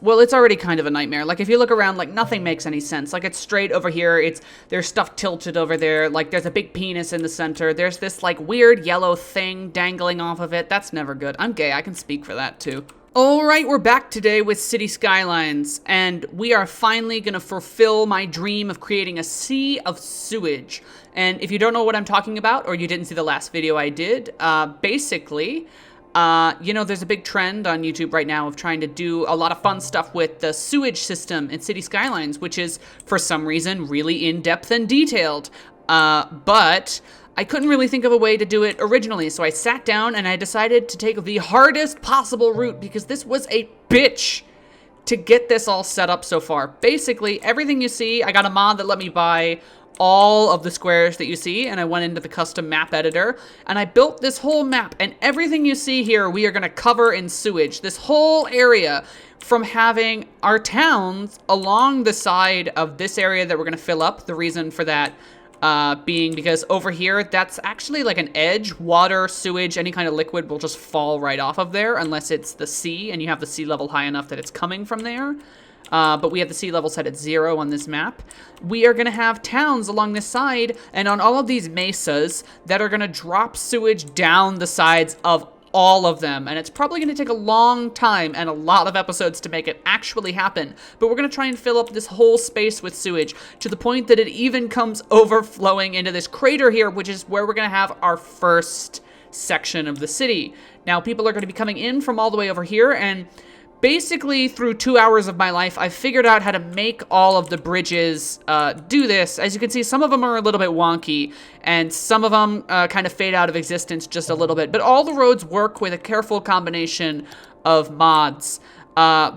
well, it's already kind of a nightmare. Like, if you look around, like, nothing makes any sense. Like, it's straight over here. There's stuff tilted over there. Like, there's a big penis in the center. There's this, like, weird yellow thing dangling off of it. That's never good. I'm gay. I can speak for that, too. All right, we're back today with City Skylines, and we are finally going to fulfill my dream of creating a sea of sewage. And if you don't know what I'm talking about, or you didn't see the last video I did, basically... you know, there's a big trend on YouTube right now of trying to do a lot of fun stuff with the sewage system in City Skylines, which is, for some reason, really in-depth and detailed. But I couldn't really think of a way to do it originally, so I sat down and I decided to take the hardest possible route, because this was a bitch to get this all set up so far. Basically, everything you see, I got a mod that let me buy all of the squares that you see, and I went into the custom map editor, and I built this whole map, and everything you see here, we are going to cover in sewage. This whole area, from having our towns along the side of this area that we're going to fill up. The reason for that being because over here, that's actually like an edge. Water, sewage, any kind of liquid will just fall right off of there, unless it's the sea, and you have the sea level high enough that it's coming from there. But we have the sea level set at 0 on this map. We are going to have towns along this side and on all of these mesas that are going to drop sewage down the sides of all of them. And it's probably going to take a long time and a lot of episodes to make it actually happen. But we're going to try and fill up this whole space with sewage to the point that it even comes overflowing into this crater here, which is where we're going to have our first section of the city. Now, people are going to be coming in from all the way over here, and basically, through 2 hours of my life, I figured out how to make all of the bridges do this. As you can see, some of them are a little bit wonky, and some of them kind of fade out of existence just a little bit. But all the roads work with a careful combination of mods,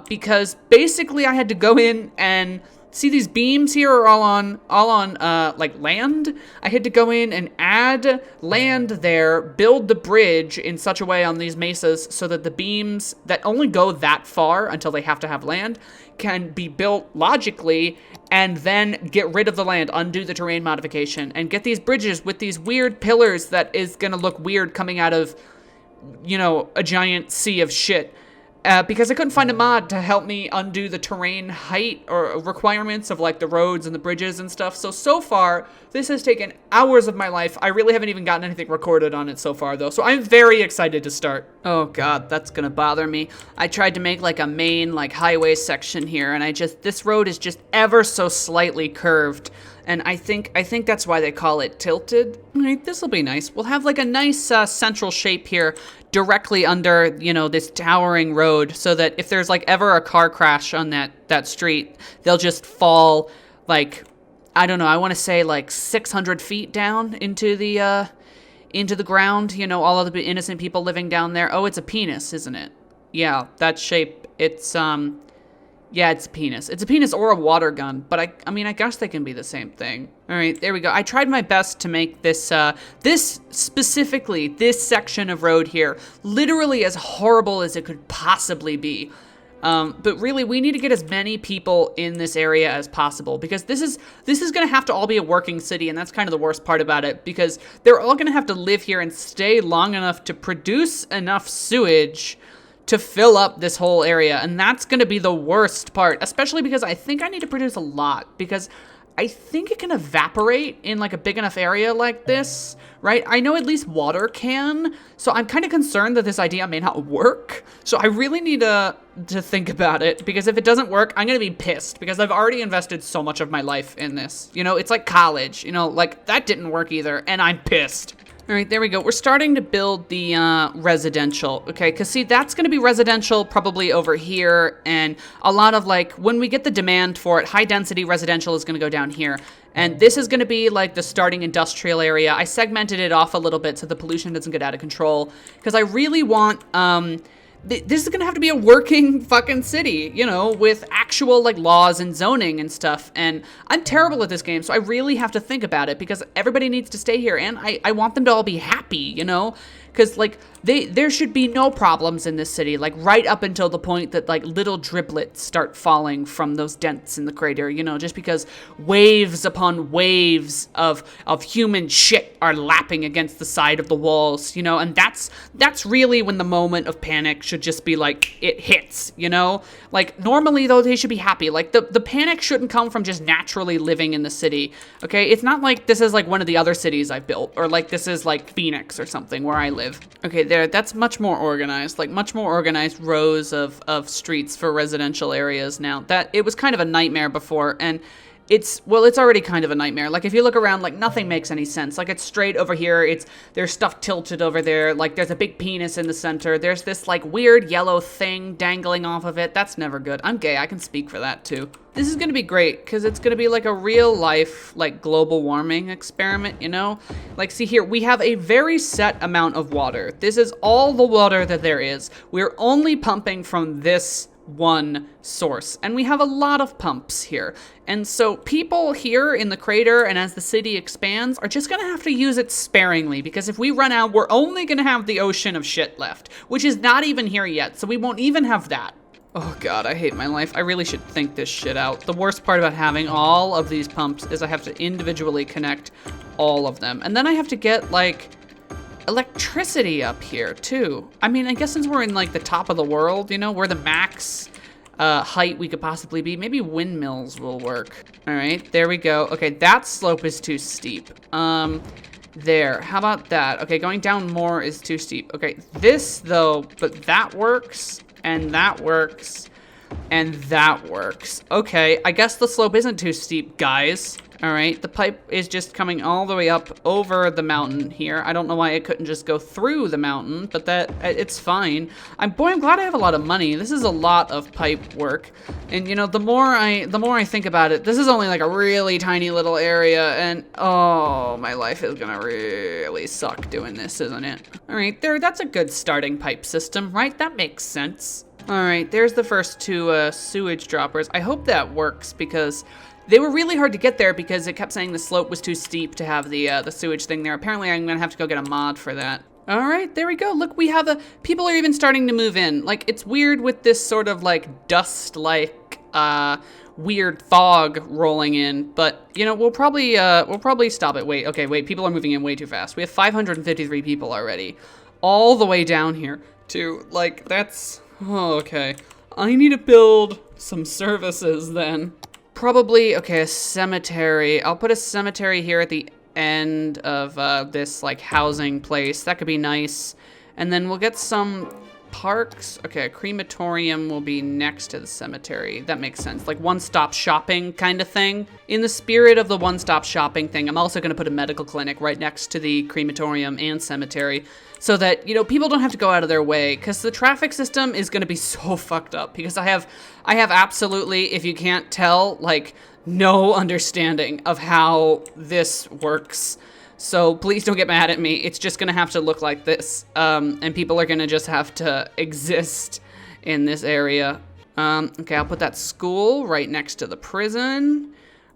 because basically I had to go in and... See, these beams here are all on like land. I had to go in and add land there, build the bridge in such a way on these mesas so that the beams that only go that far until they have to have land can be built logically, and then get rid of the land, undo the terrain modification, and get these bridges with these weird pillars that is gonna look weird coming out of, you know, a giant sea of shit. Because I couldn't find a mod to help me undo the terrain height or requirements of like the roads and the bridges and stuff. So far, this has taken hours of my life. I really haven't even gotten anything recorded on it so far though. So I'm very excited to start. Oh God, that's gonna bother me. I tried to make like a main like highway section here, and this road is just ever so slightly curved. And I think that's why they call it tilted. All right, this will be nice. We'll have like a nice central shape here directly under, you know, this towering road, so that if there's like ever a car crash on that street, they'll just fall like, I don't know, I want to say like 600 feet down into the ground. You know, all of the innocent people living down there. Oh, it's a penis, isn't it? Yeah, that shape. It's yeah, it's a penis. It's a penis or a water gun, but I mean, I guess they can be the same thing. All right, there we go. I tried my best to make this, this section of road here, literally as horrible as it could possibly be. But really, we need to get as many people in this area as possible, because this is going to have to all be a working city, and that's kind of the worst part about it, because they're all going to have to live here and stay long enough to produce enough sewage to fill up this whole area, and that's going to be the worst part, especially because I think I need to produce a lot, because I think it can evaporate in like a big enough area like this, right? I know at least water can, so I'm kind of concerned that this idea may not work. So I really need to think about it, because if it doesn't work, I'm going to be pissed, because I've already invested so much of my life in this. You know, it's like college, you know, like that didn't work either, and I'm pissed. All right, there we go. We're starting to build the residential, okay? Because, see, that's going to be residential probably over here, and a lot of, like, when we get the demand for it, high-density residential is going to go down here. And this is going to be, like, the starting industrial area. I segmented it off a little bit so the pollution doesn't get out of control, because I really want... this is gonna have to be a working fucking city, you know, with actual, like, laws and zoning and stuff, and I'm terrible at this game, so I really have to think about it, because everybody needs to stay here, and I want them to all be happy, you know, because, like, there should be no problems in this city, like right up until the point that like little driblets start falling from those dents in the crater, you know, just because waves upon waves of human shit are lapping against the side of the walls, you know, and that's really when the moment of panic should just be like, it hits, you know? Like, normally, though, they should be happy. Like, the panic shouldn't come from just naturally living in the city, okay? It's not like this is, like, one of the other cities I've built, or, like, this is, like, Phoenix or something, where I live. Okay, that's much more organized. Like, much more organized rows of streets for residential areas now. It was kind of a nightmare before, and it's already kind of a nightmare. Like, if you look around, like, nothing makes any sense. Like, it's straight over here, there's stuff tilted over there, like, there's a big penis in the center, there's this, like, weird yellow thing dangling off of it. That's never good. I'm gay, I can speak for that, too. This is gonna be great, because it's gonna be, like, a real-life, like, global warming experiment, you know? Like, see here, we have a very set amount of water. This is all the water that there is. We're only pumping from this one source, and we have a lot of pumps here, and so people here in the crater and as the city expands are just gonna have to use it sparingly, because if we run out, we're only gonna have the ocean of shit left, which is not even here yet, so we won't even have that. Oh god, I hate my life. I really should think this shit out. The worst part about having all of these pumps is I have to individually connect all of them, and then I have to get like electricity up here too. I mean, I guess since we're in like the top of the world, you know, we're the max height we could possibly be. Maybe windmills will work. All right, there we go. Okay, that slope is too steep. There, how about that? Okay, going down more is too steep. Okay, this though, but that works, and that works, and that works. Okay, I guess the slope isn't too steep, guys. All right, the pipe is just coming all the way up over the mountain here. I don't know why it couldn't just go through the mountain, but it's fine. I'm glad I have a lot of money. This is a lot of pipe work. And you know, the more I think about it, this is only like a really tiny little area, and oh, my life is gonna really suck doing this, isn't it? All right, that's a good starting pipe system, right? That makes sense. All right, there's the first two sewage droppers. I hope that works, because they were really hard to get there because it kept saying the slope was too steep to have the sewage thing there. Apparently, I'm gonna have to go get a mod for that. All right, there we go. Look, we have people are even starting to move in. Like, it's weird with this sort of like dust-like weird fog rolling in, but you know, we'll probably stop it. Wait, people are moving in way too fast. We have 553 people already, all the way down here to like that's okay. I need to build some services then. Probably, okay, a cemetery. I'll put a cemetery here at the end of this, like, housing place. That could be nice. And then we'll get some parks. Okay, a crematorium will be next to the cemetery. That makes sense. Like, one-stop shopping kind of thing. In the spirit of the one-stop shopping thing, I'm also going to put a medical clinic right next to the crematorium and cemetery, so that, you know, people don't have to go out of their way, because the traffic system is going to be so fucked up, because I have absolutely, if you can't tell, like, no understanding of how this works. So please don't get mad at me. It's just going to have to look like this, and people are going to just have to exist in this area. Okay, I'll put that school right next to the prison.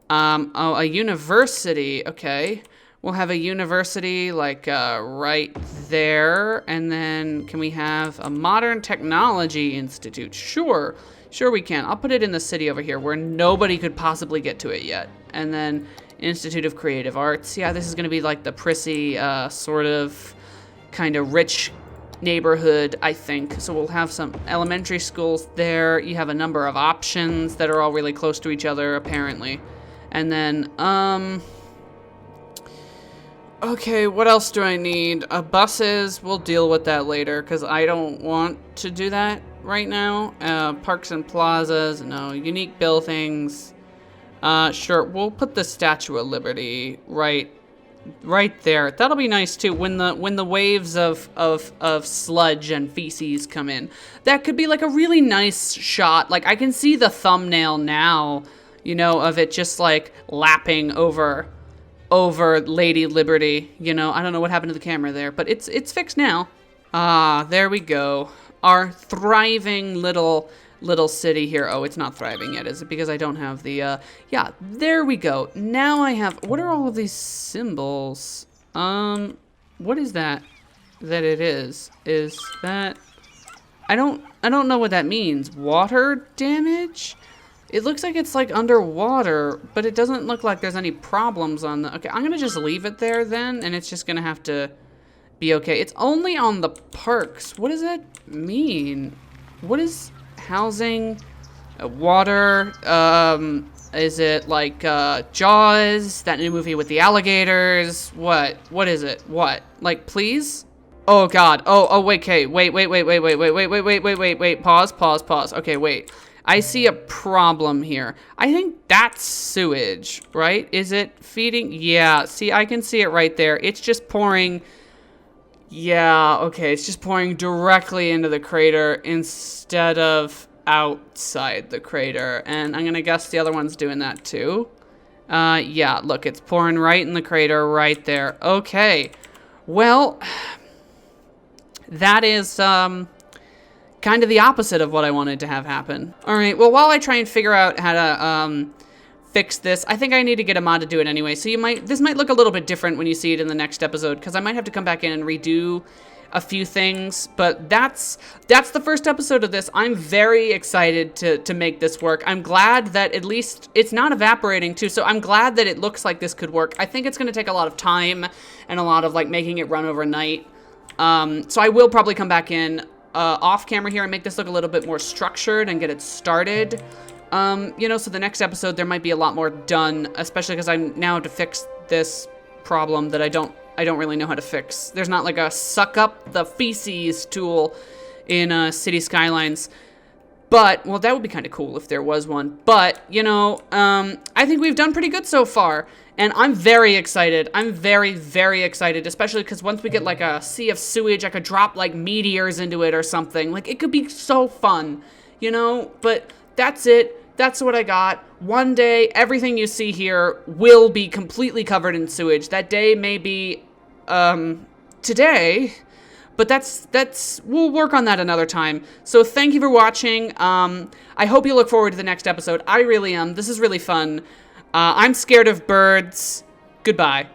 Oh, a university, okay. We'll have a university, like, right there. And then can we have a modern technology institute? Sure we can. I'll put it in the city over here where nobody could possibly get to it yet. And then Institute of Creative Arts. Yeah, this is going to be like the prissy, sort of, kind of rich neighborhood, I think. So we'll have some elementary schools there. You have a number of options that are all really close to each other, apparently. And then, okay, what else do I need? Buses, we'll deal with that later, because I don't want to do that right now. Parks and plazas, no. Unique buildings. Sure, we'll put the Statue of Liberty right there. That'll be nice, too, when the waves of sludge and feces come in. That could be, like, a really nice shot. Like, I can see the thumbnail now, you know, of it just, like, lapping over Lady Liberty, you know. I don't know what happened to the camera there, but it's fixed now. Ah, there we go. Our thriving little city here. Oh, it's not thriving yet, is it? Because I don't have the, yeah, there we go. Now I have, what are all of these symbols? What is that? that it is that I don't know what that means. Water damage? It looks like it's like underwater, but it doesn't look like there's any problems on the... Okay, I'm gonna just leave it there then, and it's just gonna have to be okay. It's only on the perks. What does that mean? What is housing? Water? Is it like Jaws? That new movie with the alligators? What? What is it? What? Like, please? Oh God. Oh wait, okay. Wait. Pause. Okay, wait. I see a problem here. I think that's sewage, right? Is it feeding? Yeah, see, I can see it right there. It's just pouring. Yeah, okay, it's just pouring directly into the crater instead of outside the crater. And I'm gonna guess the other one's doing that too. Yeah, look, it's pouring right in the crater right there. Okay, well, that is, kind of the opposite of what I wanted to have happen. All right, well, while I try and figure out how to, fix this, I think I need to get a mod to do it anyway. So this might look a little bit different when you see it in the next episode, because I might have to come back in and redo a few things, but that's the first episode of this. I'm very excited to make this work. I'm glad that at least it's not evaporating too, so I'm glad that it looks like this could work. I think it's gonna take a lot of time and a lot of like making it run overnight. So I will probably come back in off camera here and make this look a little bit more structured and get it started. You know, so the next episode there might be a lot more done, especially because I now have to fix this problem that I don't really know how to fix. There's not like a suck up the feces tool in City Skylines. But, well, that would be kind of cool if there was one. But, you know, I think we've done pretty good so far. And I'm very excited. I'm very, very excited, especially because once we get like a sea of sewage, I could drop like meteors into it or something. Like, it could be so fun, you know? But that's it. That's what I got. One day, everything you see here will be completely covered in sewage. That day may be, today, but we'll work on that another time. So thank you for watching. I hope you look forward to the next episode. I really am. This is really fun. I'm scared of birds. Goodbye.